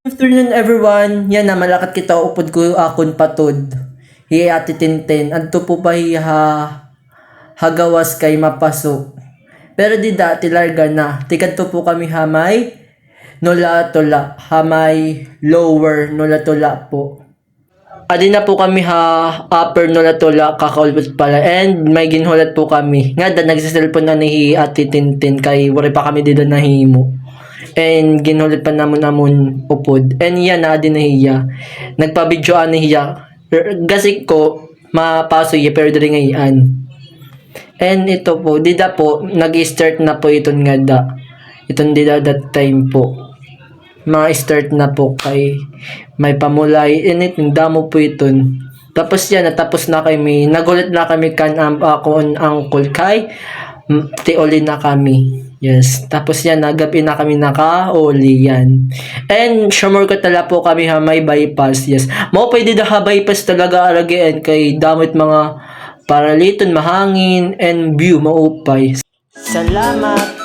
Afternoon everyone, yan na malakat kita upod ko akon patod. Hiya ati tinten, adto po pa hiya hagawas kay mapaso. Pero di dati larga na, tikad to po kami hamay, nula tula, hamay lower nula tula po. Adi na po kami upper nula tula kakaulbot pala and may ginhulat po kami. Nga da nagsiselfon na ni ati tinten kay wari pa kami dito nahimo. And ginulit pa namon upod. And yan na din na hiya. Nagpa-videoan na hiya. Gasik ko, mapaso hiya pero dali ngayon. And ito po, dida po, nag-start na po iton nga da. Iton dida that time po. Ma-start na po kay may pamulay. And iton, damo po iton. Tapos yan, natapos na kami. Nagulit na kami kan ako ang uncle kay tioli na kami. Yes. Tapos yan, nagabi na kami naka-oli yan. And summer ko tala po kami may bypass. Yes. Mo pwede na bypass talaga alagaan kay damit mga paraliton, mahangin, and view, maupay. Salamat!